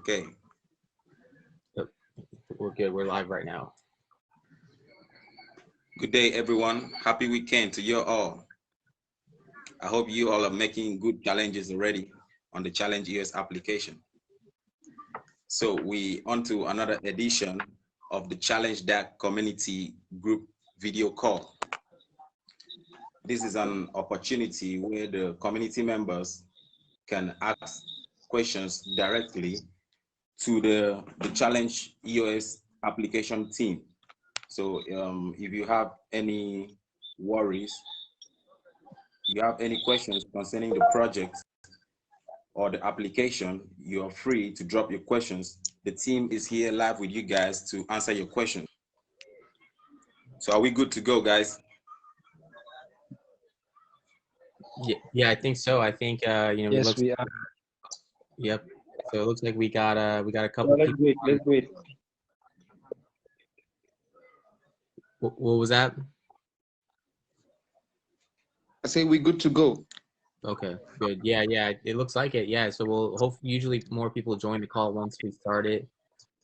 Okay. Yep. We're good. We're live right now. Good day, everyone. Happy weekend to you all. I hope you all are making good challenges already on the Challenge EOS application. So we on to another edition of the ChallengeDac community group video call. This is an opportunity where the community members can ask questions directly to the Challenge EOS application team. So if you have any worries, you have any questions concerning the project or the application, you are free to drop your questions. The team is here live with you guys to answer your questions. So are we good to go, guys? Yeah, I think so. I think Yes, we are. Yep. So it looks like we got a couple. Let's wait. Let's wait. What was that? I say we're good to go. Okay, good. Yeah, it looks like it. Yeah, so we'll usually more people join the call once we start it.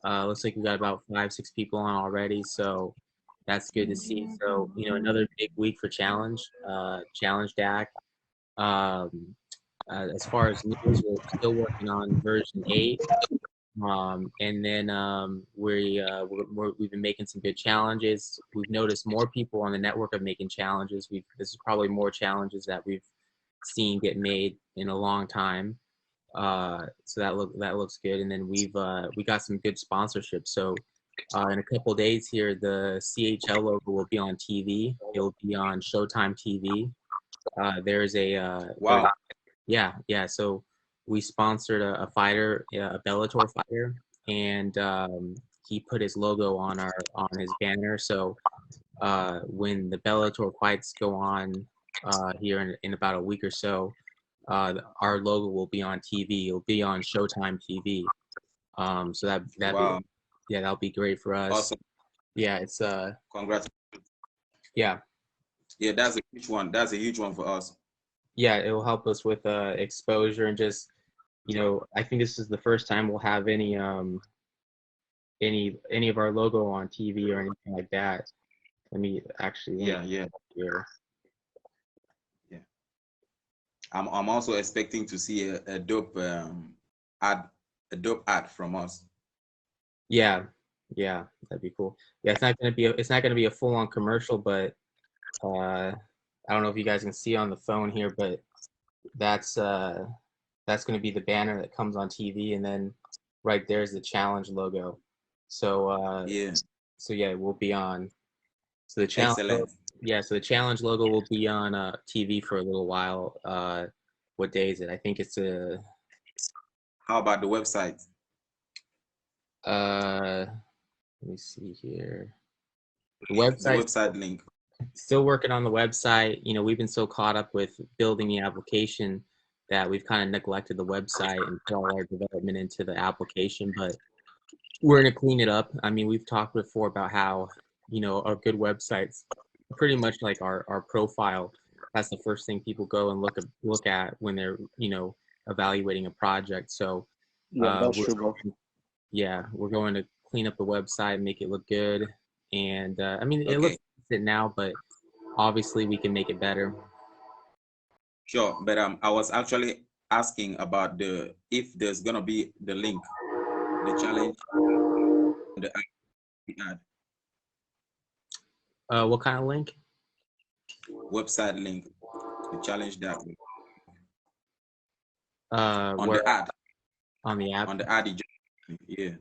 Looks like we got about 5-6 people on already, so that's good to see. So another big week for ChallengeDac. As far as news, we're still working on version 8. And then we've been making some good challenges. We've noticed more people on the network are making challenges. This is probably more challenges that we've seen get made in a long time. So that looks good. And then we got some good sponsorships. So in a couple days here, the CHL logo will be on TV. It'll be on Showtime TV. There's a wow. Yeah. So we sponsored a fighter, a Bellator fighter, and he put his logo on his banner. So when the Bellator fights go on here in about a week or so, our logo will be on TV. It'll be on Showtime TV. So Wow. that'll be great for us. Awesome. Yeah, it's Congrats. Yeah, that's a huge one. That's a huge one for us. Yeah, it will help us with exposure and just I think this is the first time we'll have any of our logo on TV or anything like that. Let me actually yeah here. I'm also expecting to see a dope ad from us. Yeah, that'd be cool. Yeah, it's not gonna be a full on commercial, but I don't know if you guys can see on the phone here, but that's gonna be the banner that comes on TV, and then right there's the challenge logo. So so yeah, we'll be on. So the challenge. Excellent. So the challenge logo will be on TV for a little while. What day is it? I think it's How about the website? Let me see here. The website link. Still working on the website. We've been so caught up with building the application that we've kind of neglected the website and put all our development into the application, but we're going to clean it up. I mean, we've talked before about how, our good websites, pretty much like our profile, that's the first thing people go and look at when they're, evaluating a project. So that's true. we're going to clean up the website, make it look good. And I mean, Okay. It looks good now, but obviously we can make it better. Sure, but I was actually asking about if there's gonna be the link, the challenge, the ad. What kind of link? Website link, the ChallengeDac. On Where, the ad. On the app. On the ad, yeah.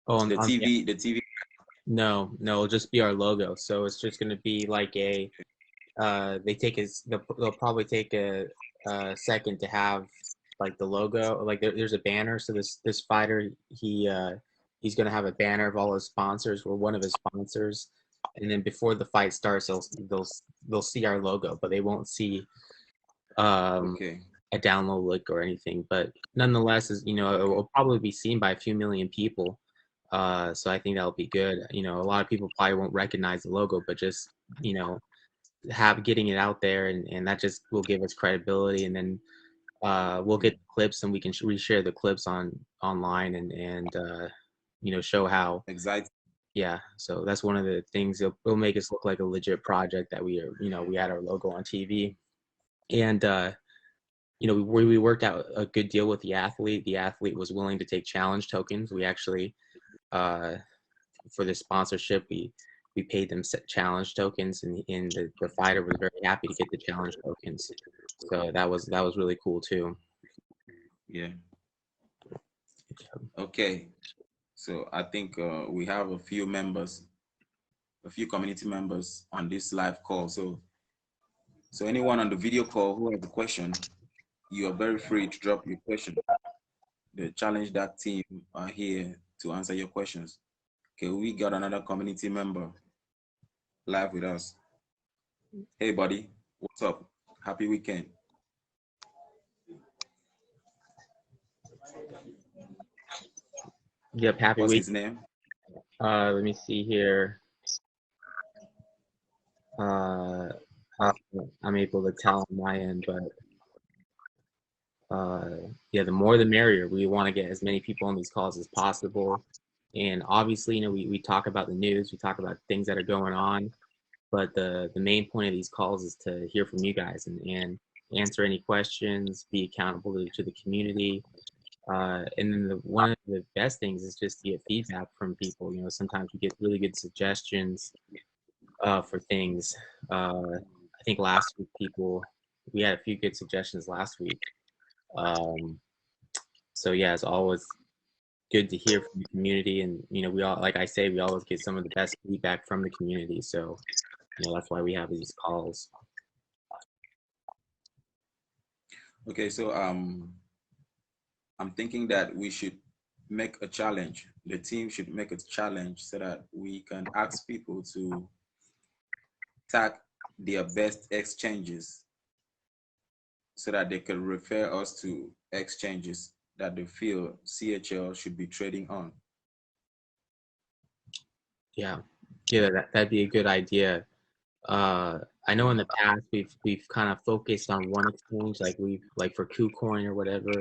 Oh, on the TV. The TV. No, it'll just be our logo. So it's just gonna be like a. They'll probably take a second to have like the logo. Like there's a banner. So this fighter, he's gonna have a banner of all his sponsors. We're one of his sponsors, and then before the fight starts, they'll see our logo, but they won't see a download link or anything. But nonetheless, it will probably be seen by a few million people. So I think that'll be good. A lot of people probably won't recognize the logo, but just getting it out there, and that just will give us credibility. And then we'll get clips and we can reshare the clips online and you know, show how. Exactly. Yeah, so that's one of the things. It'll make us look like a legit project that we are, you know, we had our logo on TV. And you know, we worked out a good deal with the athlete. The athlete was willing to take challenge tokens. We actually for the sponsorship, we paid them challenge tokens, and the fighter was very happy to get the challenge tokens. So that was really cool too. Yeah. Okay. So I think we have a few community members on this live call. So anyone on the video call who has a question, you are very free to drop your question. The ChallengeDac team are here to answer your questions. Okay, we got another community member live with us. Hey, buddy, what's up? Happy weekend. Yep, happy What's week. his name? Let me see here. I'm able to tell on my end, but yeah, the more the merrier. We want to get as many people on these calls as possible. And obviously, you know, we talk about the news, we talk about things that are going on, but the main point of these calls is to hear from you guys and answer any questions, be accountable to the community. And then one of the best things is just to get feedback from people. You know, sometimes we get really good suggestions for things. I think last week we had a few good suggestions last week. So yeah, it's always good to hear from the community, and you know, we always get some of the best feedback from the community. So you know, that's why we have these calls. Okay, so I'm thinking that we should make a challenge. The team should make a challenge so that we can ask people to tag their best exchanges so that they can refer us to exchanges that they feel CHL should be trading on. Yeah, that'd be a good idea. I know in the past we've kind of focused on one exchange, like for KuCoin or whatever.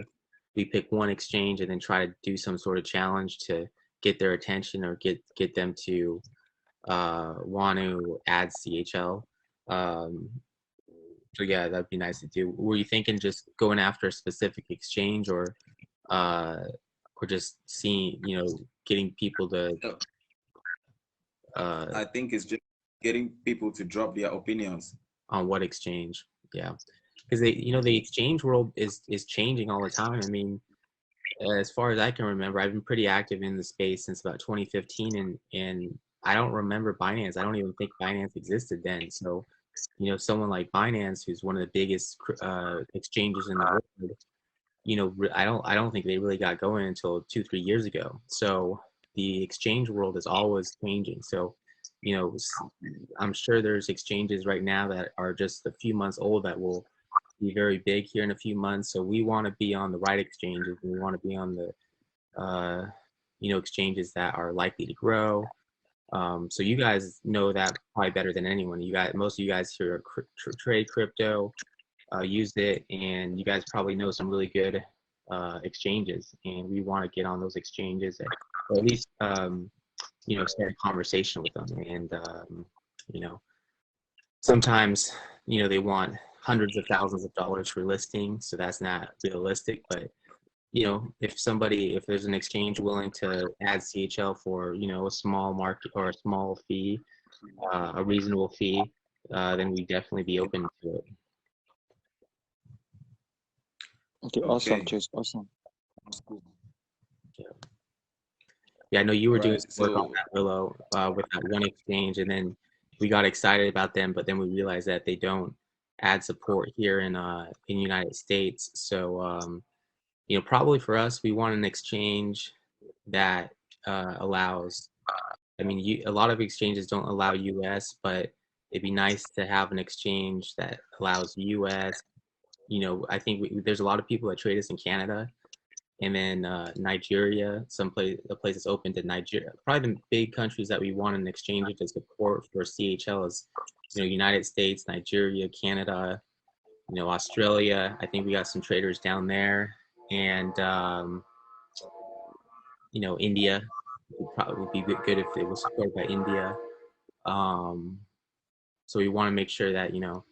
We pick one exchange and then try to do some sort of challenge to get their attention or get them to want to add CHL. So yeah, that'd be nice to do. Were you thinking just going after a specific exchange, or just seeing, you know, getting people to? I think it's just getting people to drop their opinions On what exchange. Yeah, because the exchange world is changing all the time. I mean, as far as I can remember, I've been pretty active in the space since about 2015, and I don't remember Binance. I don't even think Binance existed then. So, you know, someone like Binance, who's one of the biggest exchanges in the world, you know, I don't think they really got going until 2-3 years ago. So the exchange world is always changing. So, you know, I'm sure there's exchanges right now that are just a few months old that will be very big here in a few months. So we want to be on the right exchanges. We want to be on the, you know, exchanges that are likely to grow. So you guys know that probably better than anyone. Most of you guys here trade crypto, use it, and you guys probably know some really good exchanges. And we want to get on those exchanges, or at least you know, start a conversation with them. And you know, sometimes, you know, they want hundreds of thousands of dollars for listing, so that's not realistic. But you know, if there's an exchange willing to add CHL for, you know, a small market or a small fee, a reasonable fee, then we'd definitely be open to it. Okay, awesome, Chase, awesome. Yeah, I know you were doing so, work on that, Willow, with that one exchange, and then we got excited about them, but then we realized that they don't add support here in United States. So you know, probably for us, we want an exchange that allows. I mean, a lot of exchanges don't allow US, but it'd be nice to have an exchange that allows US. You know, I think there's a lot of people that trade us in Canada, and then Nigeria, a place that's open to Nigeria. Probably the big countries that we want an exchange to support for CHL is, you know, United States, Nigeria, Canada, you know, Australia. I think we got some traders down there, and you know, India would probably be good if it was supported by India. Um, so we want to make sure that, you know,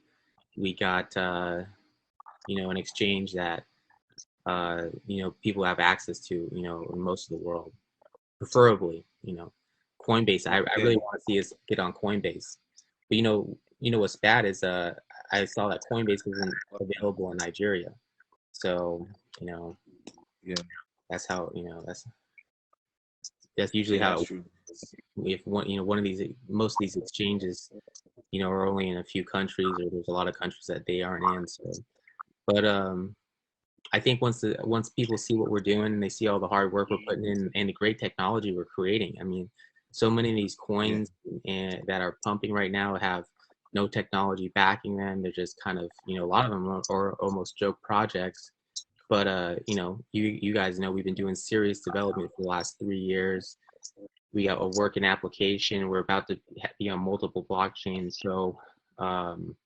we got you know, an exchange that you know, people have access to, you know, in most of the world, preferably, you know, Coinbase. I Okay. really want to see us get on Coinbase. But you know what's bad is I saw that Coinbase isn't available in Nigeria. So, you know, Yeah. that's how, you know, that's usually Yeah, how that's it true. works. If one, you know, one of these, most of these exchanges, you know, are only in a few countries, or there's a lot of countries that they aren't in. So, but I think once people see what we're doing and they see all the hard work we're putting in and the great technology we're creating, I mean, so many of these Yeah. coins that are pumping right now have no technology backing them. They're just kind of, you know, a lot of them are almost joke projects. But you know, you guys know we've been doing serious development for the last 3 years. We got a working application. We're about to be on multiple blockchains. So um,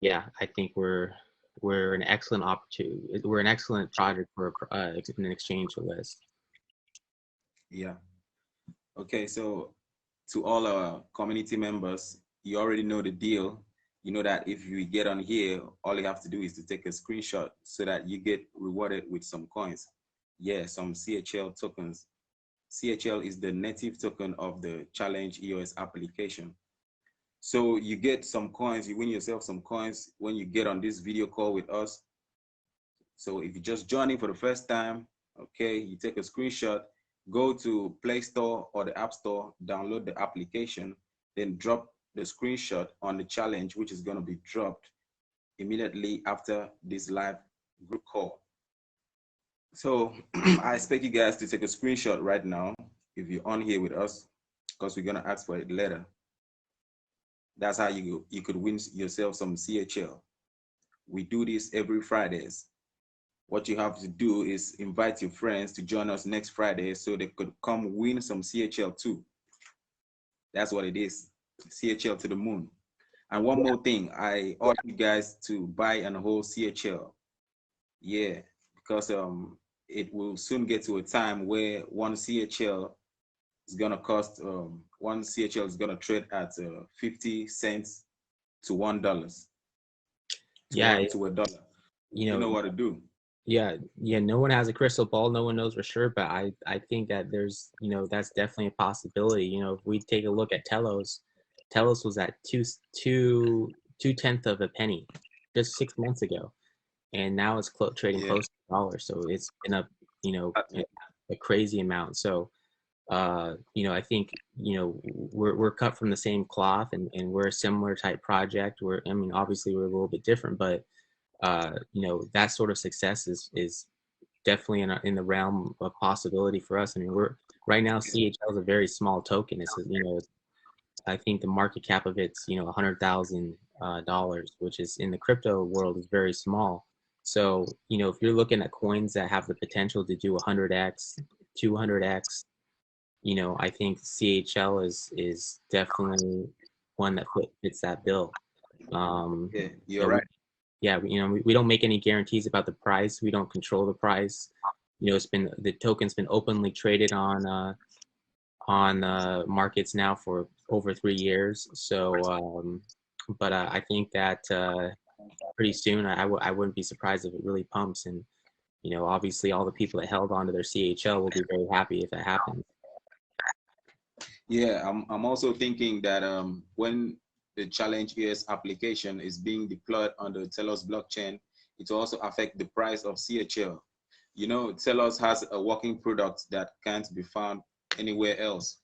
yeah, I think we're an excellent opportunity. We're an excellent project for an exchange to list. Yeah. Okay, so to all our community members, you already know the deal. You know that if you get on here, all you have to do is to take a screenshot so that you get rewarded with some coins. Yeah, some CHL tokens. CHL is the native token of the Challenge EOS application. So you get some coins, you win yourself some coins when you get on this video call with us. So if you're just joining for the first time, okay, you take a screenshot, go to Play Store or the App Store, download the application, then drop the screenshot on the challenge, which is going to be dropped immediately after this live group call. So I expect you guys to take a screenshot right now if you're on here with us, because we're going to ask for it later. That's how you could win yourself some CHL. We do this every Fridays. What you have to do is invite your friends to join us next Friday so they could come win some CHL too. That's what it is. CHL to the moon. And one more thing, I urge you guys to buy and hold CHL. Yeah, because it will soon get to a time where one CHL is gonna cost one CHL is gonna trade at 50 cents to $1 Yeah, to a dollar. you You know, know what to do. yeah. No one has a crystal ball. No one knows for sure, but I think that there's, you know, that's definitely a possibility. You know, if we take a look at Telos was at two tenth of a penny just 6 months ago, and now it's trading Yeah. close to $1. So it's been up, you know, a crazy amount. So you know, I think, you know, we're cut from the same cloth, and we're a similar type project. I mean, obviously we're a little bit different, but you know, that sort of success is definitely in the realm of possibility for us. I mean, we're right now CHL is a very small token. It's, you know, I think the market cap of it's, you know, $100,000, which is in the crypto world is very small. So, you know, if you're looking at coins that have the potential to do 100x, 200x, you know, I think CHL is definitely one that fits that bill. Yeah, You you're know, right. you know, we don't make any guarantees about the price. We don't control the price. You know, the token's been openly traded on markets now for over 3 years. So, but I think that pretty soon I wouldn't be surprised if it really pumps. And, you know, obviously all the people that held onto their CHL will be very happy if that happens. Yeah, I'm also thinking that when the Challenge ES application is being deployed on the Telos blockchain, it will also affect the price of CHL. You know, Telos has a working product that can't be found anywhere else.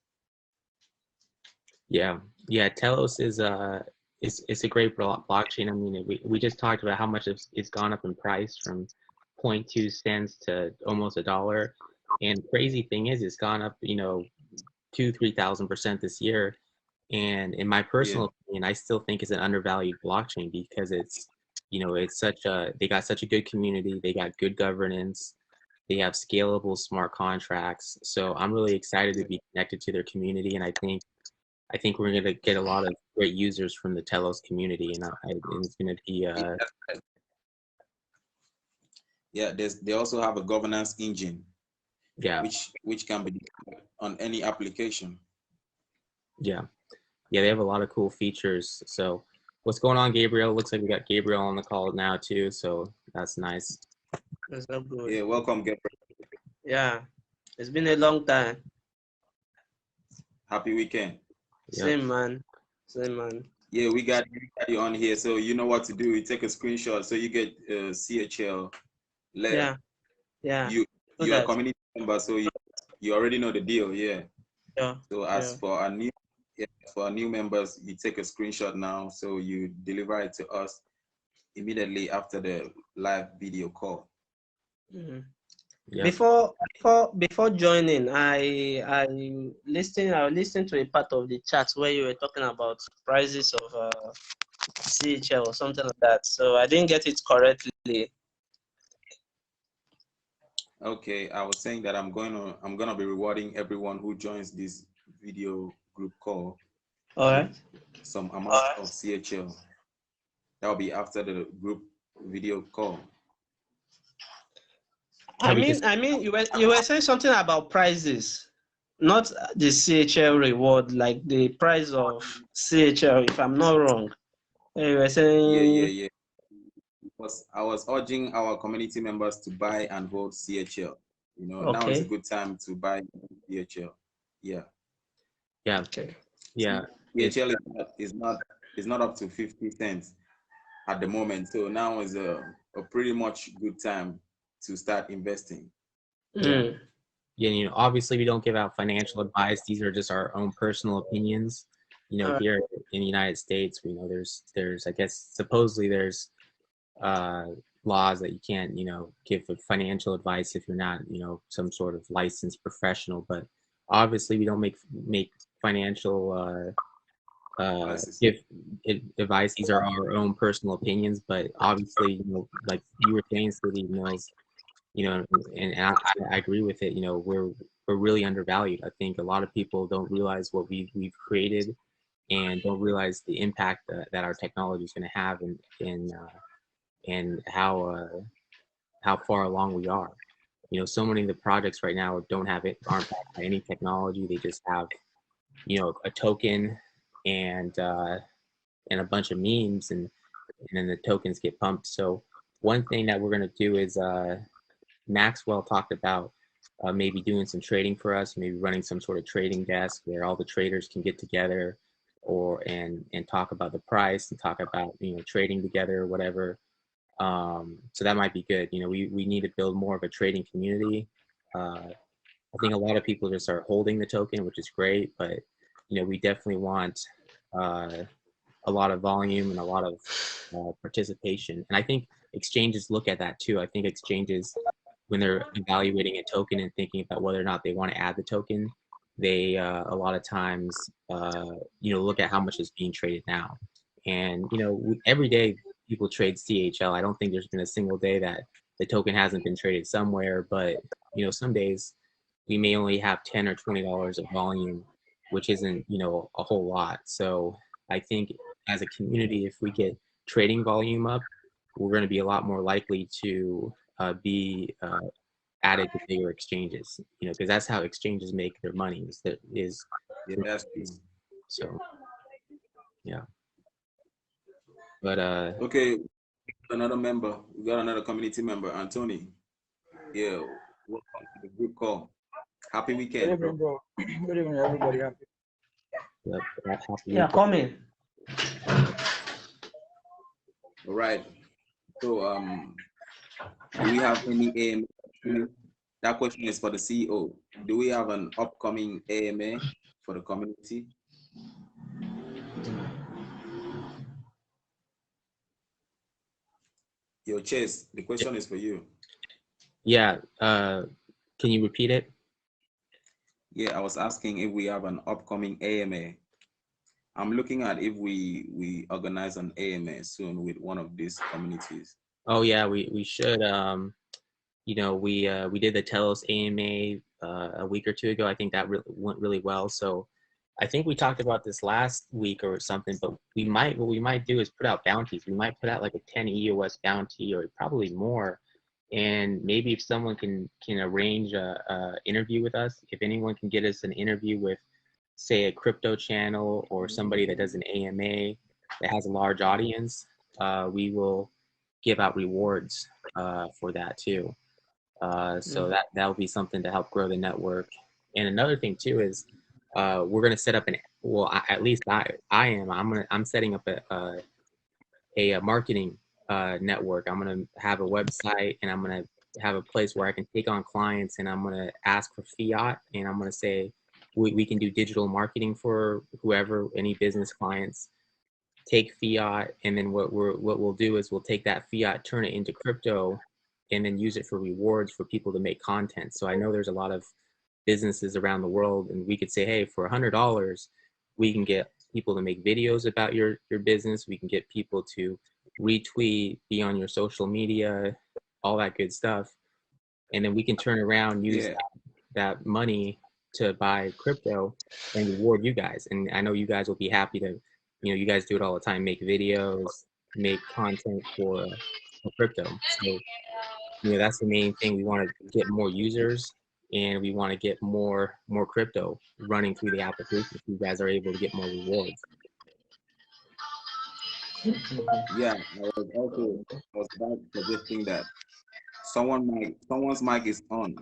Yeah. Telos is it's a great blockchain. I mean, we just talked about how much it's gone up in price from 0.2 cents to almost $1. And crazy thing is, it's gone up, you know, 3,000% this year. And in my Yeah, personal opinion, I still think it's an undervalued blockchain because it's, you know, they got such a good community, they got good governance, they have scalable smart contracts. So I'm really excited to be connected to their community, and I think I think we're going to get a lot of great users from the Telos community, and it's going to be yeah. They also have a governance engine, yeah, which can be deployed on any application. yeah. They have a lot of cool features. So what's going on, Gabriel? Looks like we got Gabriel on the call now too, so that's nice. That's so good. Yeah, welcome, Gabriel. Yeah, it's been a long time. Happy weekend. Same man. Same man. Yeah, we got you on here, so you know what to do. You take a screenshot, so you get CHL letter. Yeah. You are a community member, so you already know the deal. Yeah. Yeah. So as for our new members, you take a screenshot now, so you deliver it to us immediately after the live video call. Mm-hmm. Yeah. Before joining, I listened to a part of the chat where you were talking about prices of CHL or something like that. So I didn't get it correctly. Okay, I was saying that I'm gonna be rewarding everyone who joins this video group call. All right. Some amount of CHL. That'll be after the group video call. I mean, you were saying something about prices, not the CHL reward, like the price of CHL, if I'm not wrong. You were saying. Yeah. I was urging our community members to buy and hold CHL. You know, now is a good time to buy CHL. Yeah. Yeah. Okay. Yeah. CHL is not up to 50 cents at the moment. So now is a pretty much good time to start investing. Yeah. Yeah, you know, obviously we don't give out financial advice. These are just our own personal opinions. You know, here in the United States, we know there's I guess supposedly there's laws that you can't, you know, give financial advice if you're not, you know, some sort of licensed professional. But obviously we don't make financial give advice. These are our own personal opinions, but obviously, you know, like you were saying, City Mills, you know, and I agree with it. You know, we're really undervalued. I think a lot of people don't realize what we've created, and don't realize the impact that our technology is going to have, and how far along we are. You know, so many of the projects right now aren't backed by any technology. They just have, you know, a token and a bunch of memes, and then the tokens get pumped. So one thing that we're going to do is Maxwell talked about maybe doing some trading for us, maybe running some sort of trading desk where all the traders can get together and talk about the price and talk about, you know, trading together or whatever. So that might be good. You know, we need to build more of a trading community. I think a lot of people just are holding the token, which is great, but you know, we definitely want a lot of volume and a lot of participation. And I think exchanges look at that too. I think exchanges, when they're evaluating a token and thinking about whether or not they want to add the token, they a lot of times you know, look at how much is being traded now. And you know, every day people trade CHL. I don't think there's been a single day that the token hasn't been traded somewhere. But you know, some days we may only have $10 or $20 of volume, which isn't, you know, a whole lot. So I think as a community, if we get trading volume up, we're going to be a lot more likely to be added to bigger exchanges, you know, because that's how exchanges make their money. So yeah. But okay, another member. We got another community member, Anthony. Yeah, welcome to the group call. Happy weekend. Good evening, bro. Good evening, everybody. Yeah, come in. All right. So do we have any AMA? That question is for the CEO. Do we have an upcoming AMA for the community? Your Chase, the question is for you. Yeah, can you repeat it? Yeah, I was asking if we have an upcoming AMA. I'm looking at if we organize an AMA soon with one of these communities. Oh yeah, we should. You know, we did the Telos AMA a week or two ago. I think that went really well. So I think we talked about this last week or something, but what we might do is put out bounties. We might put out like a 10 EOS bounty or probably more. And maybe if someone can arrange a interview with us, if anyone can get us an interview with, say, a crypto channel or somebody that does an AMA that has a large audience, we will give out rewards for that too. So that will be something to help grow the network. And another thing too is we're going to set up at least I'm setting up a marketing network. I'm going to have a website, and I'm going to have a place where I can take on clients, and I'm going to ask for fiat, and I'm going to say we can do digital marketing for whoever, any business clients, take fiat, and then what we'll do is we'll take that fiat, turn it into crypto, and then use it for rewards for people to make content. So I know there's a lot of businesses around the world, and we could say, hey, for $100, we can get people to make videos about your business. We can get people to retweet, be on your social media, all that good stuff. And then we can turn around, use that money to buy crypto and reward you guys. And I know you guys will be happy to, you guys do it all the time, make videos, make content for crypto. So, that's the main thing. We want to get more users, and we want to get more crypto running through the application so you guys are able to get more rewards. Yeah, I was about suggesting that someone's mic is on.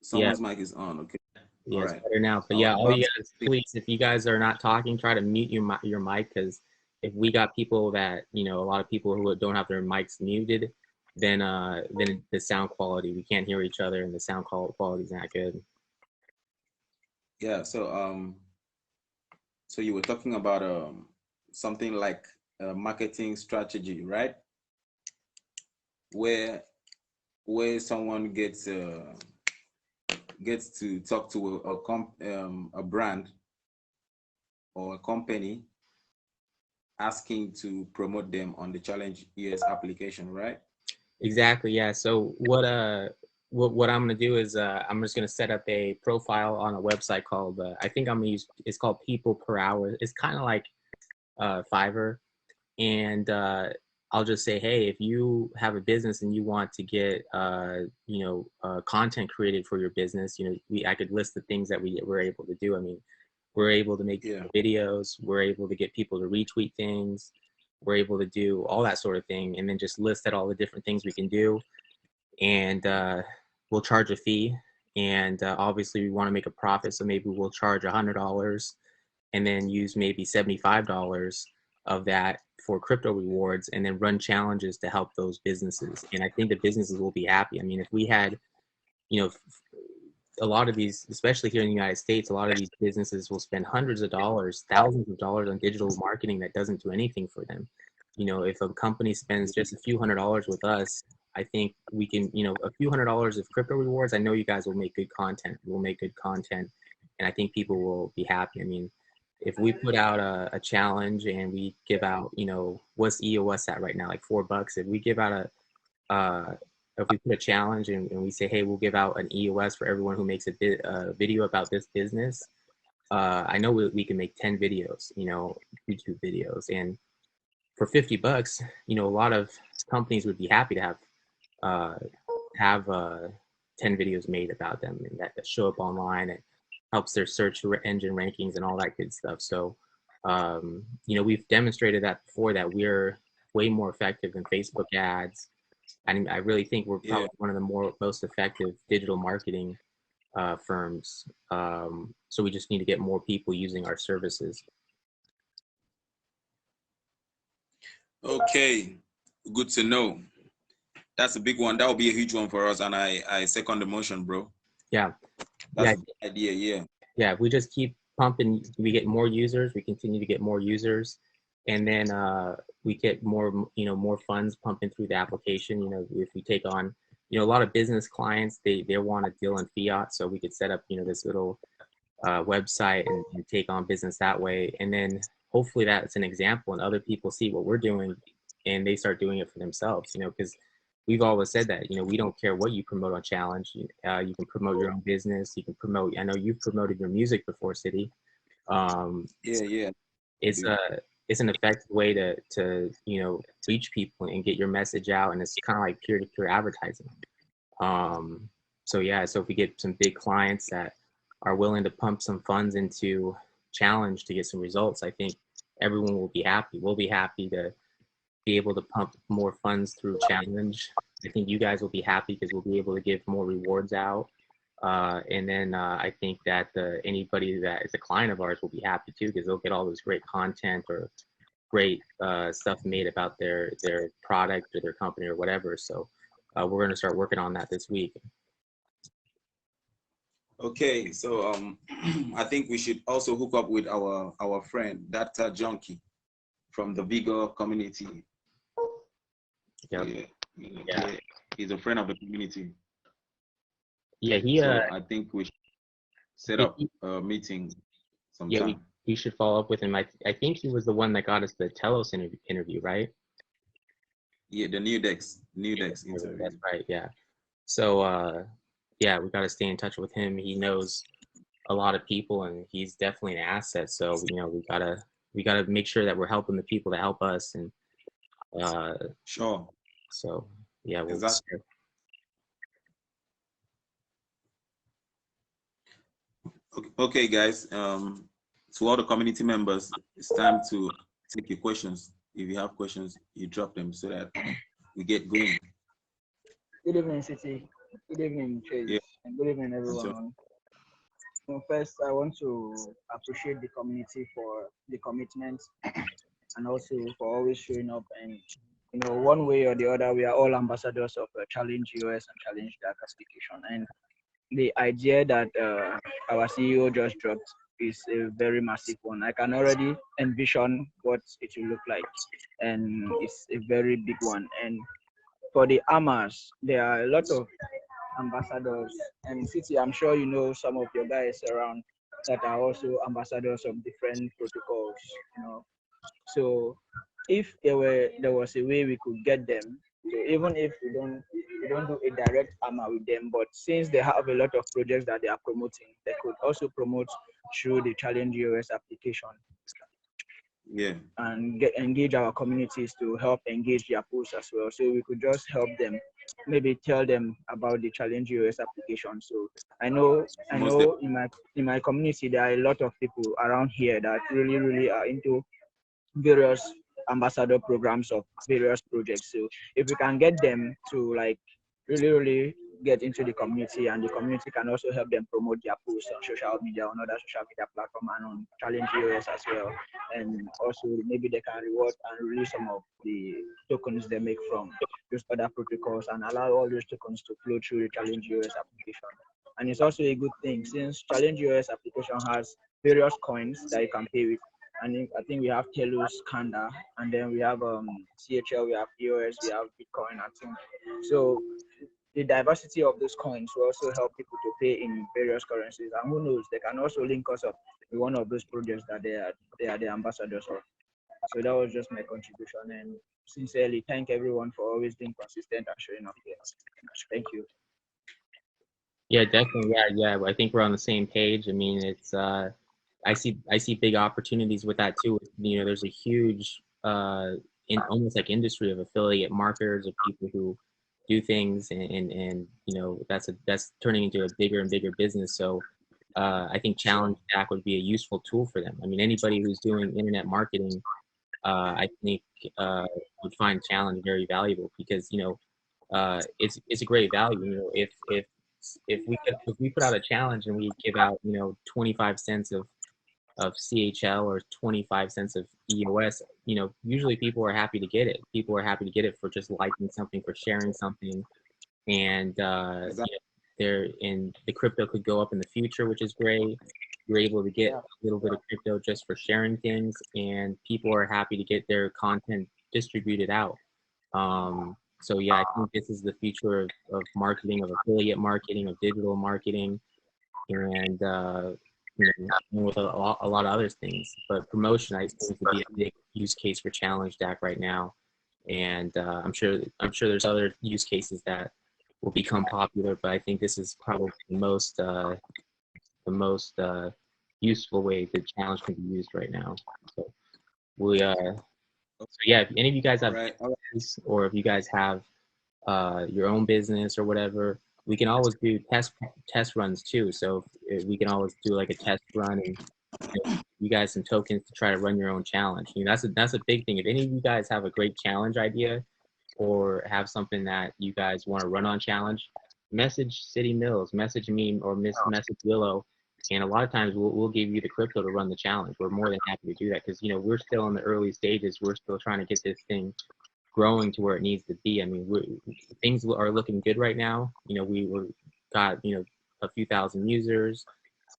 Someone's mic is on. Okay. Yeah, All it's right. better now. But yeah, all you guys, please, if you guys are not talking, try to mute your mic, because if we got people that, a lot of people who don't have their mics muted, then the sound quality, we can't hear each other, and the sound quality is not good. Yeah. So you were talking about something like a marketing strategy, right? Where someone gets to talk to a brand or a company asking to promote them on the Challenge ES application, right? Exactly. Yeah. So what I'm gonna do is I'm just gonna set up a profile on a website called I think I'm gonna use, it's called People Per Hour. It's kind of like Fiverr, and I'll just say, hey, if you have a business and you want to get content created for your business, I could list the things that we're able to do. I mean, we're able to make videos, we're able to get people to retweet things, we're able to do all that sort of thing, and then just list out all the different things we can do, and we'll charge a fee. And obviously we want to make a profit, so maybe we'll charge $100 and then use maybe $75 of that for crypto rewards, and then run challenges to help those businesses. And I think the businesses will be happy. I mean, if we had, a lot of these, especially here in the United States, a lot of these businesses will spend hundreds of dollars, thousands of dollars on digital marketing that doesn't do anything for them. If a company spends just a few $100s with us, I think we can, a few $100s of crypto rewards, I know you guys will make good content. We'll make good content, and I think people will be happy. I mean, if we put out a challenge and we give out, what's EOS at right now, like $4. If we give out if we put a challenge and we say, hey, we'll give out an EOS for everyone who makes a video about this business, I know we can make 10 videos, YouTube videos. And for $50, a lot of companies would be happy to have 10 videos made about them, and that show up online. It helps their search engine rankings and all that good stuff. So, we've demonstrated that before, that we're way more effective than Facebook ads. I really think we're probably one of the most effective digital marketing firms. So we just need to get more people using our services. Okay, good to know. That's a big one. That will be a huge one for us, and I second the motion, bro. Yeah. That's the idea. Yeah. Yeah. If we just keep pumping, we get more users. We continue to get more users, and then we get more, more funds pumping through the application. If we take on, a lot of business clients, they want to deal in fiat, so we could set up, this little website and take on business that way. And then hopefully that's an example, and other people see what we're doing and they start doing it for themselves, because we've always said that, we don't care what you promote on Challenge. You can promote your own business. You can promote, I know you've promoted your music before, City. Yeah. It's an effective way to reach people and get your message out, and it's kind of like peer-to-peer advertising. So if we get some big clients that are willing to pump some funds into Challenge to get some results, I think everyone will be happy. We'll be happy to be able to pump more funds through Challenge. I think you guys will be happy because we'll be able to give more rewards out. And then I think that anybody that is a client of ours will be happy too, because they'll get all this great content or great stuff made about their product or their company or whatever. So we're going to start working on that this week. Okay, so I think we should also hook up with our friend Dr. Junkie from the Vigo community. Yep. Yeah, he's a friend of the community. Yeah, so I think we should set up a meeting sometime. Yeah, we should follow up with him. I think he was the one that got us the Telos interview, right? Yeah, the New Decks interview. That's right. Yeah. So yeah, we got to stay in touch with him. He knows a lot of people, and he's definitely an asset. So we gotta make sure that we're helping the people that help us. And sure. So yeah, we'll exactly. Okay, guys. To all the community members, it's time to take your questions. If you have questions, you drop them so that we get going. Good evening, City. Good evening, Chase. Yeah. And good evening, everyone. So first, I want to appreciate the community for the commitment and also for always showing up. And one way or the other, we are all ambassadors of Challenge US and ChallengeDac application. And the idea that our CEO just dropped is a very massive one. I can already envision what it will look like, and it's a very big one. And for the AMAs, there are a lot of ambassadors, and City, I'm sure you know some of your guys around that are also ambassadors of different protocols. So if there was a way we could get them, so even if we don't do a direct AMA with them, but since they have a lot of projects that they are promoting, they could also promote through the Challenge US application. Yeah. And engage our communities to help engage their posts as well. So we could just help them, maybe tell them about the Challenge US application. So I know in my community there are a lot of people around here that really are into various ambassador programs of various projects. So if we can get them to like really get into the community, and the community can also help them promote their posts on social media, on other social media platforms, and on Challenge US as well. And also maybe they can reward and release some of the tokens they make from those other protocols and allow all those tokens to flow through the Challenge US application. And it's also a good thing since Challenge US application has various coins that you can pay with. And I think we have Telos, Kanda, and then we have CHL, we have EOS, we have Bitcoin, I think. So the diversity of those coins will also help people to pay in various currencies. And who knows, they can also link us up with one of those projects that they are the ambassadors of. So that was just my contribution. And sincerely, thank everyone for always being consistent and showing up here. Thank you. Yeah, definitely. Yeah. I think we're on the same page. I mean, it's I see big opportunities with that too. There's a huge almost like industry of affiliate marketers, of people who do things, and that's turning into a bigger and bigger business. So I think ChallengeDac would be a useful tool for them. I mean, anybody who's doing internet marketing, I think would find Challenge very valuable, because it's a great value. If we put out a challenge and we give out 25 cents of CHL or 25 cents of EOS, usually people are happy to get it. People are happy to get it for just liking something, for sharing something, and the crypto could go up in the future, which is great. You're able to get a little bit of crypto just for sharing things, and people are happy to get their content distributed out. So yeah, I think this is the future of marketing, of affiliate marketing, of digital marketing, and with a lot of other things. But promotion, I think, would be a big use case for ChallengeDac right now. And I'm sure there's other use cases that will become popular, but I think this is probably the most useful way the challenge can be used right now. So we so yeah, if any of you guys have business, or if you guys have your own business or whatever, we can always do test runs too. So if we can always do like a test run, and you guys some tokens to try to run your own challenge. That's a big thing. If any of you guys have a great challenge idea, or have something that you guys want to run on challenge, message City Mills, message me, or message Willow, and a lot of times we'll give you the crypto to run the challenge. We're more than happy to do that, because we're still in the early stages. We're still trying to get this thing growing to where it needs to be. I mean, things are looking good right now. We got a few thousand users.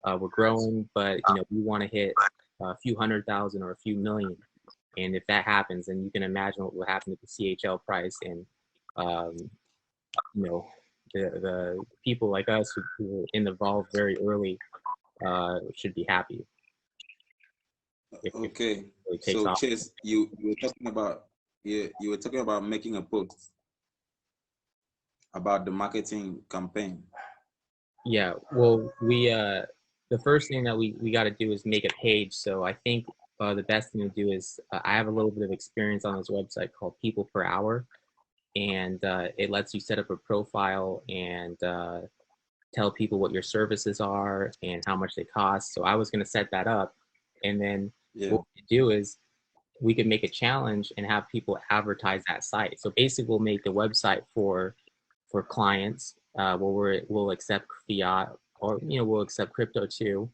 We're growing, but we want to hit a few 100,000 or a few million. And if that happens, then you can imagine what will happen to the CHL price. And the people like us who were involved very early should be happy. Okay. So Chase, you were talking about you were talking about making a post about the marketing campaign. Yeah. Well, the first thing that we got to do is make a page. So I think the best thing to do is I have a little bit of experience on this website called People Per Hour, and it lets you set up a profile and tell people what your services are and how much they cost. So I was going to set that up, and then what we do is we could make a challenge and have people advertise that site. So basically, we'll make the website for clients where we'll accept fiat, or we'll accept crypto too,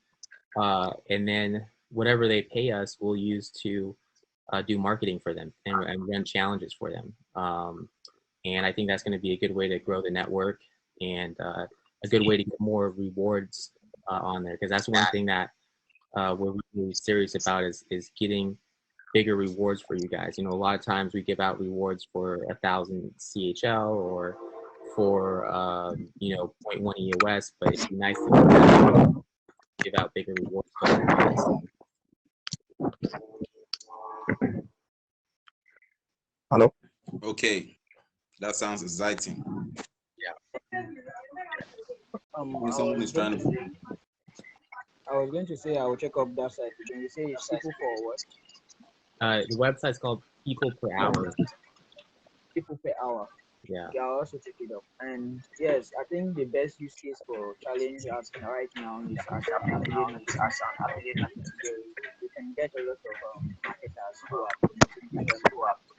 and then whatever they pay us, we'll use to do marketing for them and run challenges for them. And I think that's going to be a good way to grow the network, and a good way to get more rewards on there, because that's one thing that we're really serious about is getting bigger rewards for you guys. A lot of times we give out rewards for 1,000 CHL or for 0.1 EOS, but it'd be nice to give out bigger rewards for you guys. Hello. Okay, that sounds exciting. Yeah. Someone is trying to. I was going to say I will check up that site. When you say it's people for what? The website's called People Per Hour. People per hour. Yeah. Yeah, I'll also check it up. And yes, I think the best use case for challenge as right now is as an affiliate marketing. So we can get a lot of marketers who are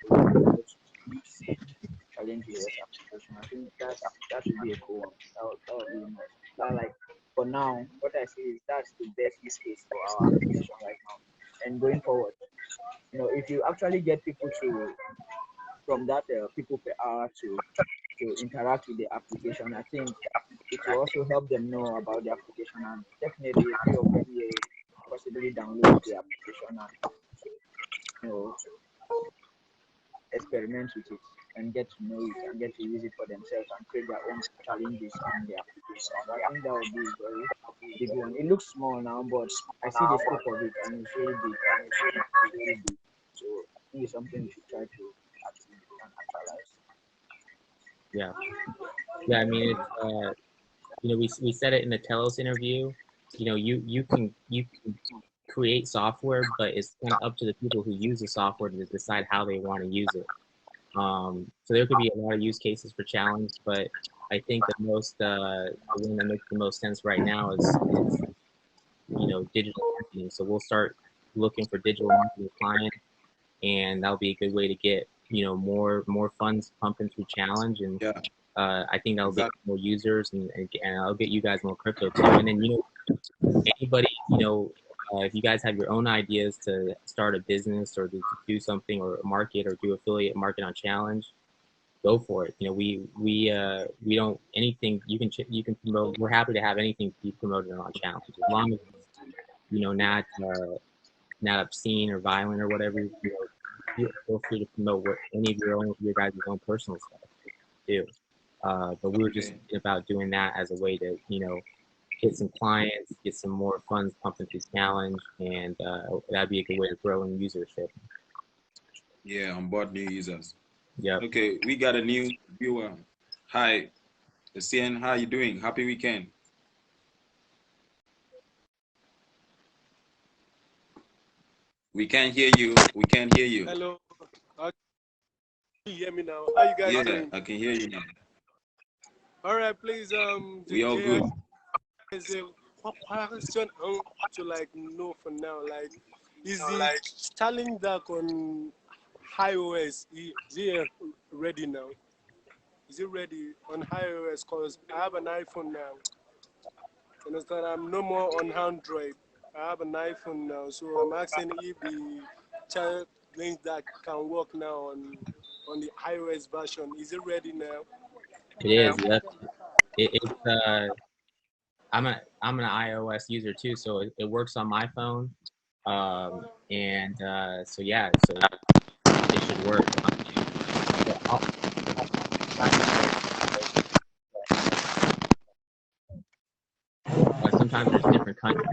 promoting different using challenge US application. I think that would be a cool one. That would be nice. But like for now, what I see is that's the best use case for our application right now. And going forward, if you actually get people to from that people per hour to interact with the application, I think it will also help them know about the application, and definitely a few of them will possibly download the application and experiment with it and get to know it and get to use it for themselves and create their own challenges in the application. So I think that would be a very big one. It looks small now, but I see the scope of it, and it's really big. So I think it's something we should try to actualize. Yeah. I mean, it's, we said it in the Telos interview. You can create software, but it's kind of up to the people who use the software to decide how they want to use it. So there could be a lot of use cases for challenge, but I think the one that makes the most sense right now is digital marketing. So we'll start looking for digital marketing clients, and that'll be a good way to get more funds pumping through challenge, and I think that'll get more users, and I'll get you guys more crypto too. And then anybody if you guys have your own ideas to start a business or to do something or market or do affiliate market on challenge, go for it. We don't anything you can promote. We're happy to have anything be promoted on challenge, as long as it's not obscene or violent or whatever. Feel free to promote any of your guys' own personal stuff too. But we were just about doing that as a way to get some clients, get some more funds pumping through challenge, and that'd be a good way to grow in usership. Yeah, onboard new users. Yeah. Okay, we got a new viewer. Hi, CN, how you doing? Happy weekend. We can't hear you. We can't hear you. Hello. Can you hear me now? How you guys doing? I can hear you now. All right, please. We all good. Is a question to like know for now. Like, is the ChallengeDac on iOS? Is it ready now? Is it ready on iOS? Cause I have an iPhone now. You understand? I'm no more on Android. I have an iPhone now, so I'm asking if the ChallengeDac can work now on the iOS version. Is it ready now? It is. Yep. It's I'm an iOS user too, so it works on my phone. So yeah, so it should work. Sometimes there's different countries.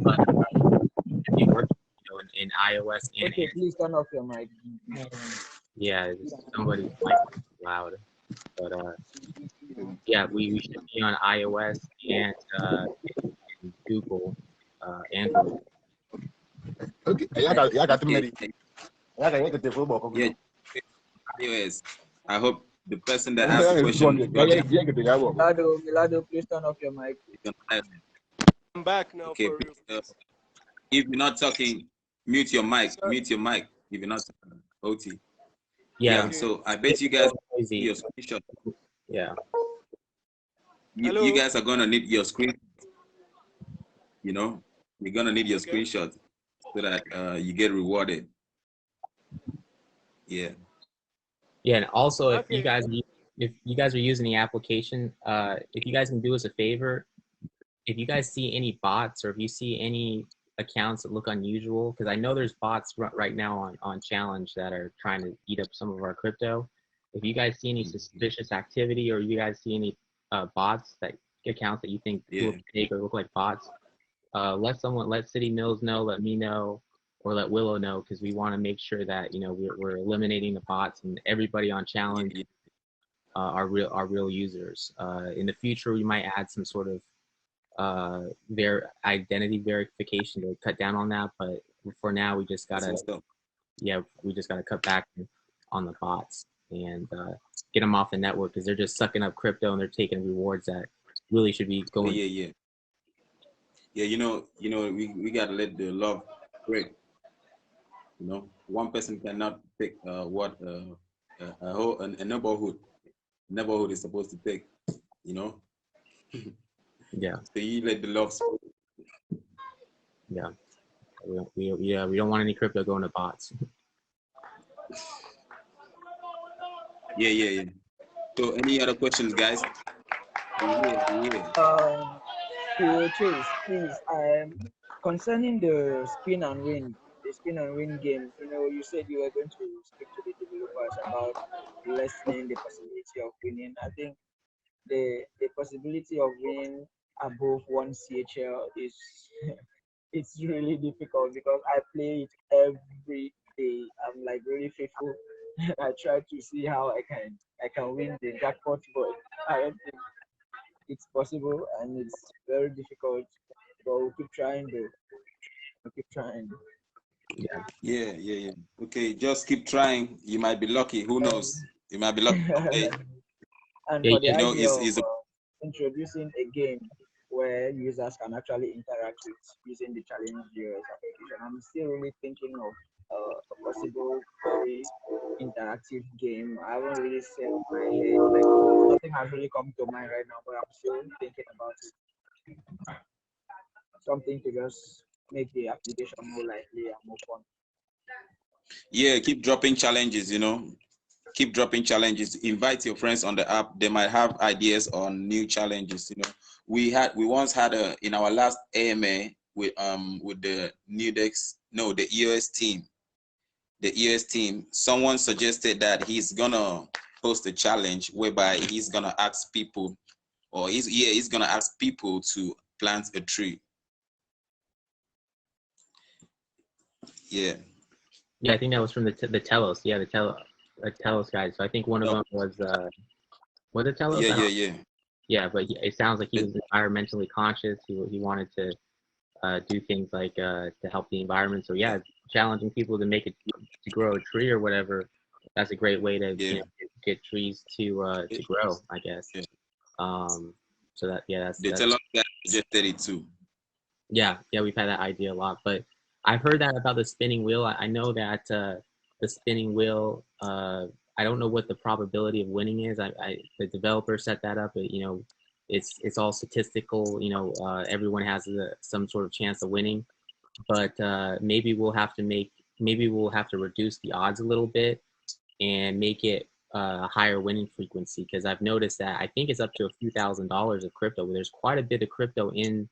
But it works, in iOS and Okay, please turn off your mic. yeah, somebody's mic is loud. But yeah, we should be on iOS and Google Android. Okay, iOS. I hope the person that asked the question got it. Milado, please turn off your mic. I'm back now. Okay, For real. if you're not talking, mute your mic. Mute your mic. If you're not talking, OT. Yeah. Yeah. So I bet you guys need your screenshot. Yeah. You guys are gonna need your screen. You know, you're gonna need your Okay. screenshot so that you get rewarded. Yeah. Yeah, and also if Okay. you guys are using the application, if you guys can do us a favor, if you guys see any bots or if you see any accounts that look unusual, because I know there's bots right now on Challenge that are trying to eat up some of our crypto. If you guys see any suspicious activity or you guys see any bots, accounts that you think look fake or look like bots, let City Mills know, let me know, or let Willow know, because we want to make sure that we're eliminating the bots and everybody on Challenge are real users. In the future, we might add some sort of their identity verification to cut down on that, but for now we just gotta cut back on the bots and get them off the network, because they're just sucking up crypto and they're taking rewards that really should be going. Yeah. We gotta let the love break. One person cannot take what a neighborhood is supposed to take. Yeah. So you let the love spread. Yeah. We don't want any crypto going to bots. Yeah. So any other questions, guys? Chase, please, concerning the spin and win game, you said you were going to speak to the developers about lessening the possibility of winning. I think the possibility of winning above one CHL is it's really difficult because I play it every day. I'm like really faithful. I try to see how I can win the jackpot, but I don't think it's possible and it's very difficult. But we'll keep trying though. We'll keep trying. Yeah. Okay, just keep trying. You might be lucky. Who knows? You might be lucky. Okay. And for the idea is of introducing a game where users can actually interact with using the ChallengeDac application, I'm still really thinking of a possible very interactive game. I haven't really set my head, like nothing has really come to mind right now, but I'm still thinking about it. Something to just make the application more lively and more fun. Yeah, keep dropping challenges, Keep dropping challenges. Invite your friends on the app. They might have ideas on new challenges, We once had in our last AMA with the the EOS team. The EOS team, someone suggested that he's gonna post a challenge whereby he's gonna ask people, or he's gonna ask people to plant a tree. Yeah. Yeah, I think that was from the Telos. Yeah, the Telos guys. So I think one of them was it Telos? Yeah, yeah, yeah. Yeah, but it sounds like he was environmentally conscious. He wanted to do things like to help the environment. So yeah, challenging people to make it to grow a tree or whatever. That's a great way to get trees to grow, I guess. Yeah. So that The that's Telos guy suggested it too. yeah, we've had that idea a lot, but I've heard that about the spinning wheel. I know that the spinning wheel. I don't know what the probability of winning is. The developer set that up. It's all statistical. Everyone has some sort of chance of winning, but maybe we'll have to reduce the odds a little bit and make it a higher winning frequency, because I've noticed that I think it's up to a few $1,000s of crypto. There's quite a bit of crypto in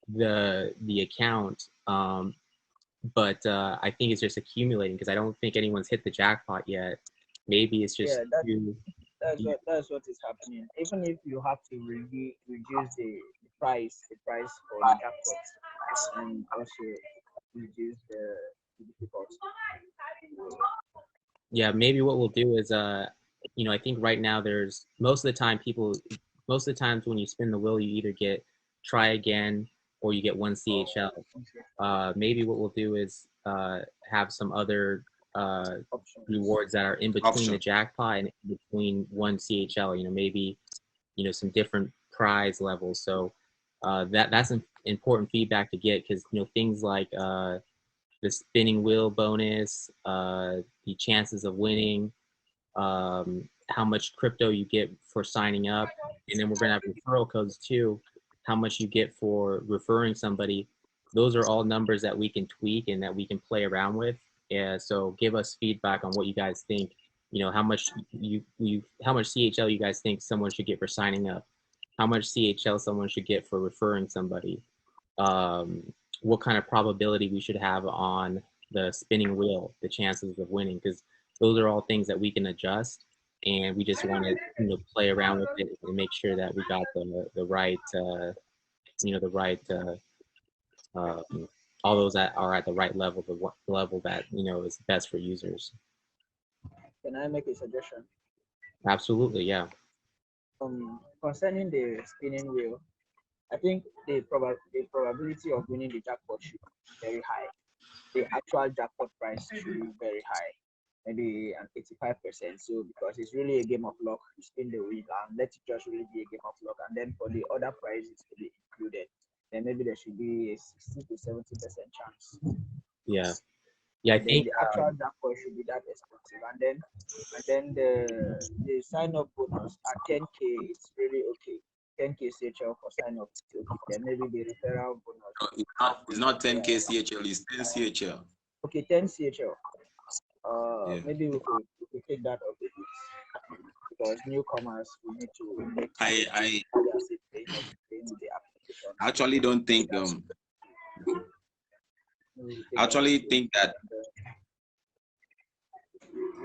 the account, but I think it's just accumulating because I don't think anyone's hit the jackpot yet. Maybe it's just that's what is happening. Even if you have to reduce the price for the jackpot, and also reduce the difficulty. Yeah, maybe what we'll do is I think right now there's most of the times when you spin the wheel, you either get try again or you get one CHL. Maybe what we'll do is have some other rewards that are in between the jackpot and in between one CHL. Maybe some different prize levels. So that's an important feedback to get, because things like the spinning wheel bonus, the chances of winning, how much crypto you get for signing up, and then we're going to have referral codes too, how much you get for referring somebody. Those are all numbers that we can tweak and that we can play around with. So give us feedback on what you guys think. How much how much CHL you guys think someone should get for signing up, how much CHL someone should get for referring somebody, what kind of probability we should have on the spinning wheel, the chances of winning, because those are all things that we can adjust, and we just want to play around with it and make sure that we got the right all those that are at the right level, the level that is best for users. Can I make a suggestion? Absolutely, yeah. Concerning the spinning wheel, I think the probability of winning the jackpot should be very high. The actual jackpot price should be very high, maybe an 85%. So because it's really a game of luck, you spin the wheel and let it just really be a game of luck. And then for the other prizes to be included, then maybe there should be a 60 to 70% chance. Yeah. Yeah, I think the actual jackpot should be that expensive, and then the sign up bonus at 10K, it's really okay. 10K CHL for sign up, okay. Then maybe the referral bonus. It's not 10K CHL, it's 10 CHL. Okay, 10 CHL. Yeah. Maybe we could take that up a bit, because newcomers we need to make. I actually don't think actually think that.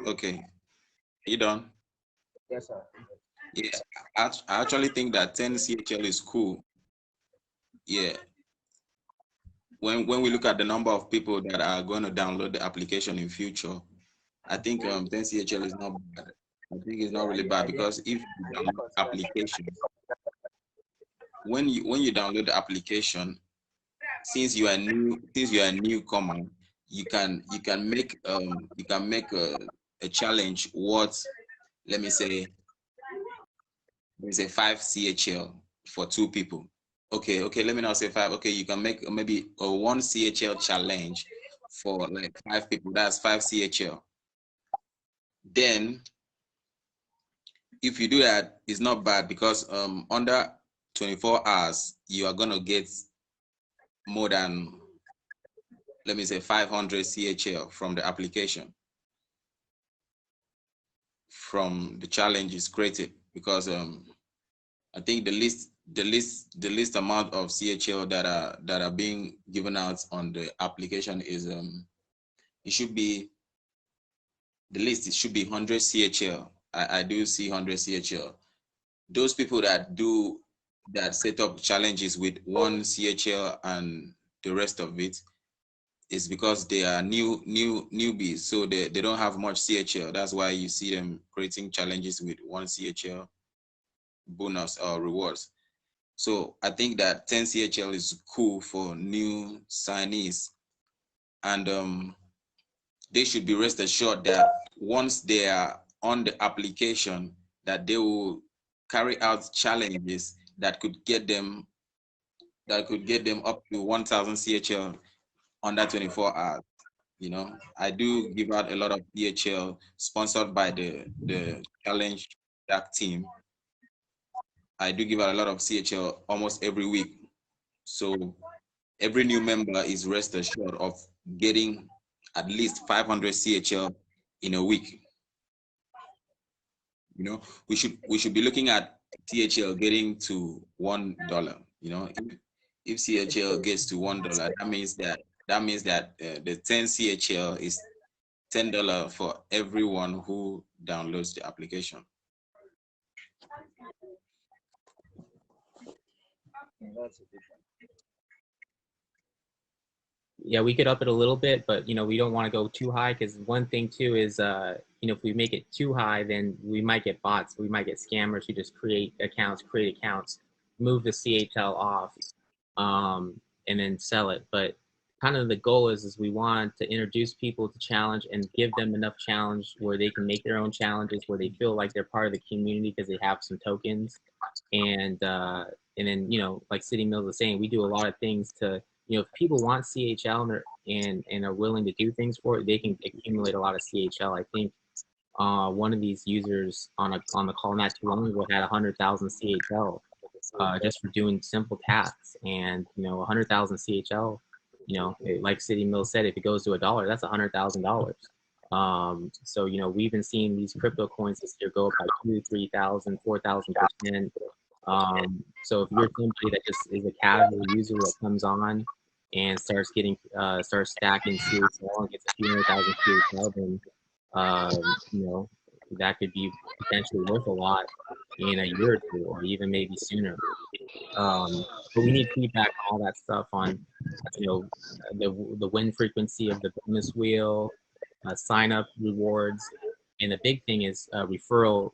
Okay, you done? Yes, sir. Yeah, I actually think that 10 CHL is cool. Yeah. When we look at the number of people that are going to download the application in future, I think 10 CHL is not bad. I think it's not really bad, because if you download the application, when you download the application, since you are a newcomer, you can make a challenge worth, let me say 5 CHL for 2 people. Okay, let me not say 5. Okay, you can make maybe a 1 CHL challenge for like 5 people. That's 5 CHL. Then if you do that, it's not bad, because under 24 hours you are gonna get more than, let me say, 500 CHL from the application, from the challenges created, because I think the least amount of CHL that are being given out on the application is it should be, the list, it should be 100 CHL. I do see 100 CHL. Those people that set up challenges with 1 CHL and the rest of it, is because they are newbies, so they don't have much CHL. That's why you see them creating challenges with 1 CHL bonus or rewards. So I think that 10 CHL is cool for new signees, and they should be rest assured that once they are on the application, that they will carry out challenges that could get them up to 1,000 CHL under 24 hours. You know, I do give out a lot of CHL sponsored by the ChallengeDac team. I do give out a lot of CHL almost every week. So every new member is rest assured of getting at least 500 CHL in a week. You know, we should be looking at CHL getting to $1. You know, if CHL gets to $1, that means that the 10 CHL is $10 for everyone who downloads the application. Yeah, we could up it a little bit, but you know, we don't want to go too high, because one thing too is you know, if we make it too high, then we might get bots, we might get scammers who just create accounts, move the CHL off, and then sell it. But kind of the goal is we want to introduce people to challenge and give them enough challenge where they can make their own challenges, where they feel like they're part of the community because they have some tokens. And then, you know, like City Mills was saying, we do a lot of things to, you know, if people want CHL and are willing to do things for it, they can accumulate a lot of CHL. I think one of these users on the call not too long ago had 100,000 CHL just for doing simple tasks. And you know, 100,000 CHL, you know, like City Mills said, if it goes to $1, that's $100,000. So you know, we've been seeing these crypto coins this year go up by 2,000, 3,000, 4,000%. So if you're somebody that just is a casual user that comes on and starts stacking CHL and gets a few 100,000 CHL, then you know, that could be potentially worth a lot in a year or two, or even maybe sooner. But we need feedback on all that stuff on, you know, the win frequency of the bonus wheel, sign up rewards, and the big thing is referral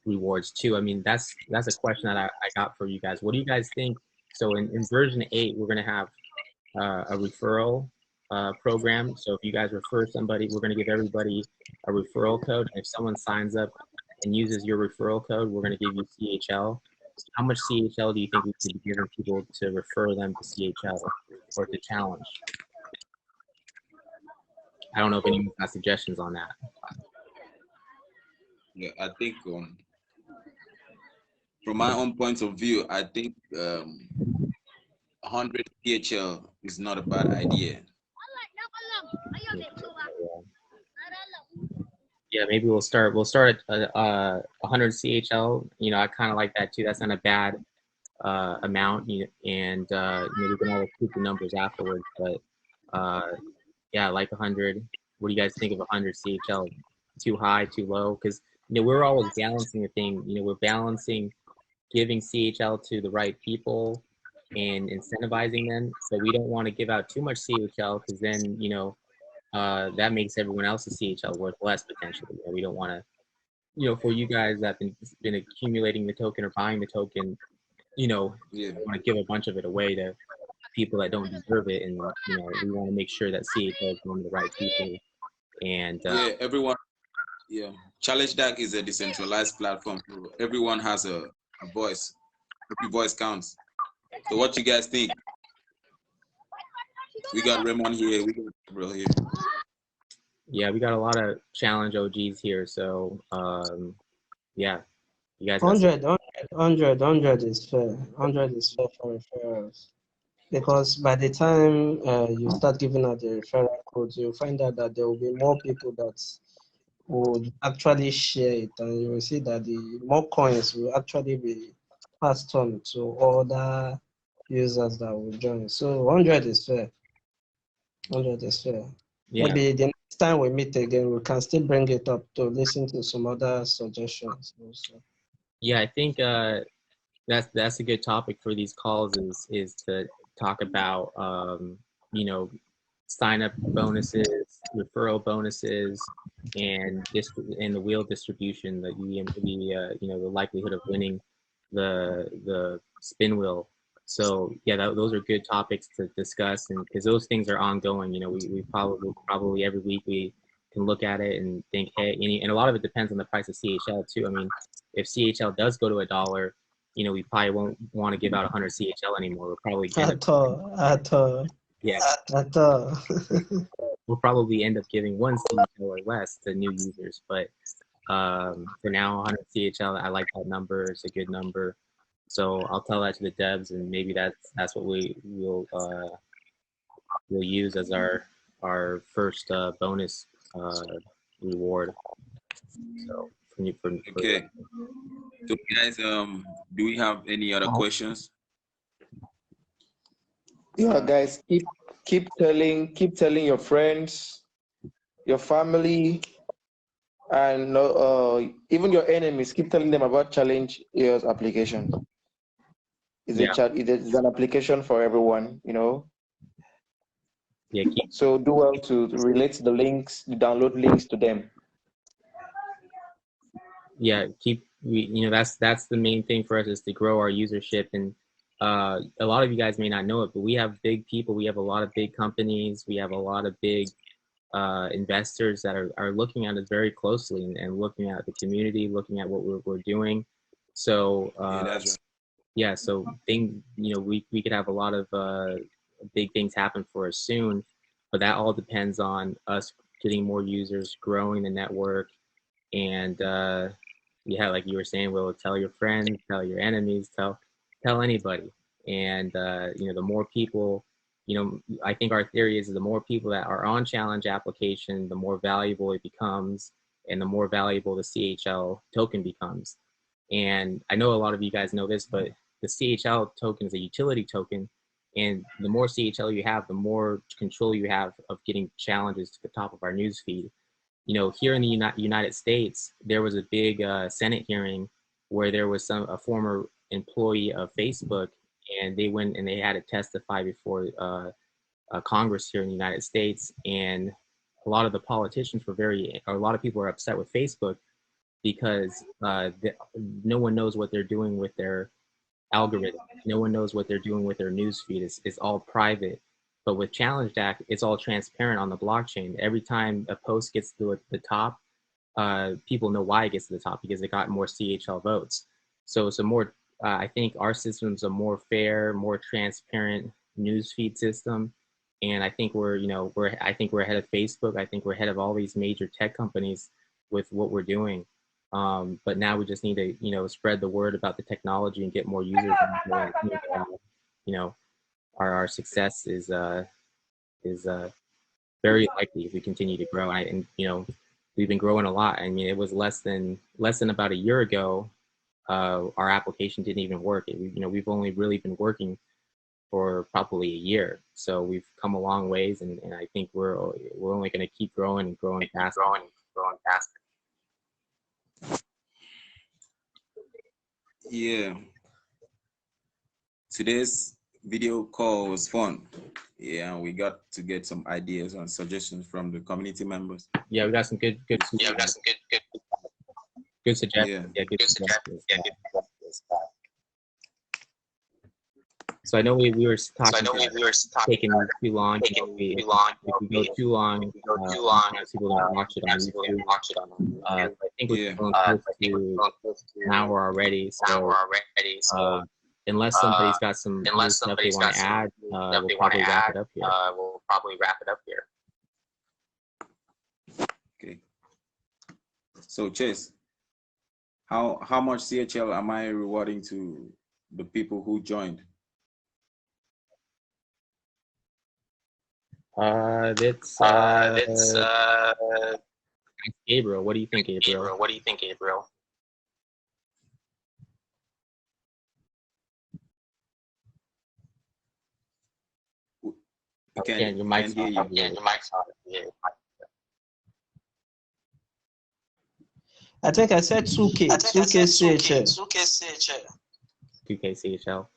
rewards too. I mean, that's a question that I got for you guys. What do you guys think? So in version 8, we're gonna have a referral program. So if you guys refer somebody, we're gonna give everybody a referral code. And if someone signs up and uses your referral code, we're gonna give you CHL. How much CHL do you think we should be giving people to refer them to CHL or to challenge? I don't know if anyone has suggestions on that. Yeah, I think from my own point of view, I think 100 CHL is not a bad idea. Yeah, maybe we'll start at 100 CHL. You know, I kind of like that too. That's not a bad amount, and you know, we can always keep the numbers afterwards. But yeah, I like 100. What do you guys think of 100 CHL? Too high, too low? Because you know, we're always balancing the thing. You know, we're balancing giving CHL to the right people and incentivizing them. So we don't want to give out too much CHL, because then, you know, that makes everyone else's CHL worth less potentially. You know, we don't want to, you know, for you guys that have been accumulating the token or buying the token, you know, want to give a bunch of it away to people that don't deserve it. And, you know, we want to make sure that CHL is going to the right people. And yeah, everyone, yeah. ChallengeDac is a decentralized platform. So everyone has a voice. Every voice counts. So what you guys think? We got Raymond here. We got Gabriel here. Yeah, we got a lot of challenge OGs here. So yeah, you guys. 100 is fair. 100 is fair for referrals. Because by the time you start giving out the referral codes, you'll find out that there will be more people that would actually share it, and you will see that the more coins will actually be passed on to other users that will join. So 100 is fair. 100 is fair. Yeah. Maybe the next time we meet again, we can still bring it up to listen to some other suggestions also. Yeah, I think that's a good topic for these calls is to talk about sign up bonuses, referral bonuses, and the wheel distribution, the likelihood of winning the spin wheel. So yeah, those are good topics to discuss, and because those things are ongoing. We probably every week we can look at it and think, hey, and a lot of it depends on the price of CHL too. I mean, if CHL does go to $1, we probably won't want to give out 100 CHL anymore. We'll probably at all. Yeah, at all. we'll probably end up giving 1 CHL or less to new users. But for now, 100 CHL, I like that number. It's a good number. So I'll tell that to the devs, and maybe that's what we'll use as our first bonus reward. So okay. So guys, do we have any other questions? Yeah, guys, keep telling your friends, your family, and even your enemies. Keep telling them about Challenge EOS application. It's an application for everyone, Yeah. So do well to relate the links, the download links to them. Yeah, that's the main thing for us, is to grow our usership. And a lot of you guys may not know it, but we have big people. We have a lot of big companies. We have a lot of big investors that are looking at us very closely and looking at the community, looking at what we're doing. So that's right. Yeah, so we could have a lot of big things happen for us soon, but that all depends on us getting more users, growing the network, and like you were saying, Will, tell your friends, tell your enemies, tell anybody. And the more people, I think our theory is the more people that are on Challenge application, the more valuable it becomes, and the more valuable the CHL token becomes. And I know a lot of you guys know this, but the CHL token is a utility token, and the more CHL you have, the more control you have of getting challenges to the top of our news feed. Here in the United States, there was a big Senate hearing where there was a former employee of Facebook, and they went and they had to testify before Congress here in the United States. And a lot of the politicians a lot of people are upset with Facebook because no one knows what they're doing with their algorithm. No one knows what they're doing with their news feed. It's all private. But with ChallengeDac, it's all transparent on the blockchain. Every time a post gets to the top, people know why it gets to the top, because it got more CHL votes. So it's a more, I think our system's a more fair, more transparent news feed system. And I think we're ahead of Facebook. I think we're ahead of all these major tech companies with what we're doing. But now we just need to, spread the word about the technology and get more users. Our success is very likely if we continue to grow. And we've been growing a lot. I mean, it was less than about a year ago. Our application didn't even work. We've only really been working for probably a year. So we've come a long ways, and I think we're only going to keep growing and growing faster. Yeah. Today's video call was fun. Yeah, we got to get some ideas and suggestions from the community members. Yeah, we got some good suggestions. Yeah, good suggestions. So I know we were talking taking too long. If we go too long, people don't watch it on YouTube. I think we're going close to an hour already. So unless somebody's got some stuff they want to add, we'll probably wrap it up here. Okay. So Chase, how much CHL am I rewarding to the people who joined? That's Gabriel. What do you think, Gabriel? Can your mic's hear you. Yeah, your mic's on. Yeah. I think I said 2K. 2K CHL. 2K CHL.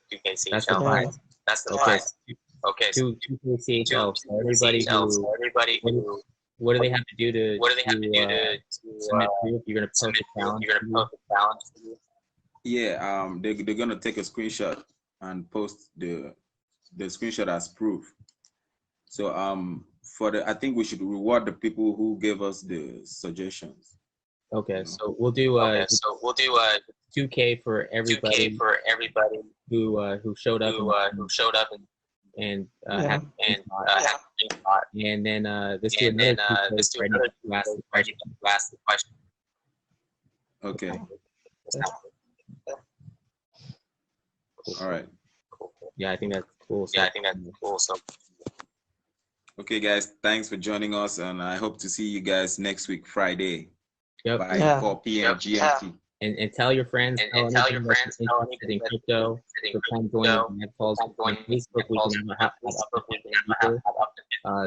That's the price. Okay. To CHL. So everybody who what do they have to do to submit proof? You're gonna post a challenge. Yeah, they're gonna take a screenshot and post the screenshot as proof. So I think we should reward the people who gave us the suggestions. Okay, so we'll do 2K for everybody who showed up and then let's do another 2K for last question. Okay. All right. Yeah, I think that's cool. So, okay, guys, thanks for joining us, and I hope to see you guys next week, Friday, Yep. by 4 p.m. GMT. And tell your friends, tell your friends interested in crypto, to come join the calls on Facebook. We can have people.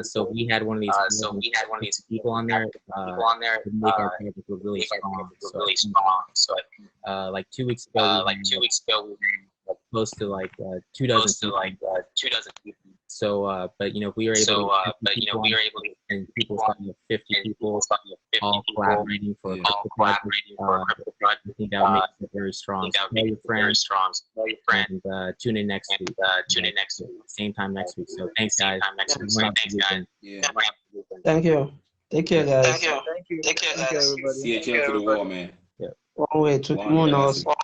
So we had one of these people on there. To make our project look really strong. So like 2 weeks ago, we close to like 2 dozen people. So, but you know, we were able to, and people starting with 50 people, all collaborating for a crypto project. I think that would make it very strong. So tell your friends, and tune in next week. Same time next week. So thanks, guys. Yeah. Thank you. Take care, guys. Thank you. Take care, everybody. CHL to the wall, man. One way to the moon, also.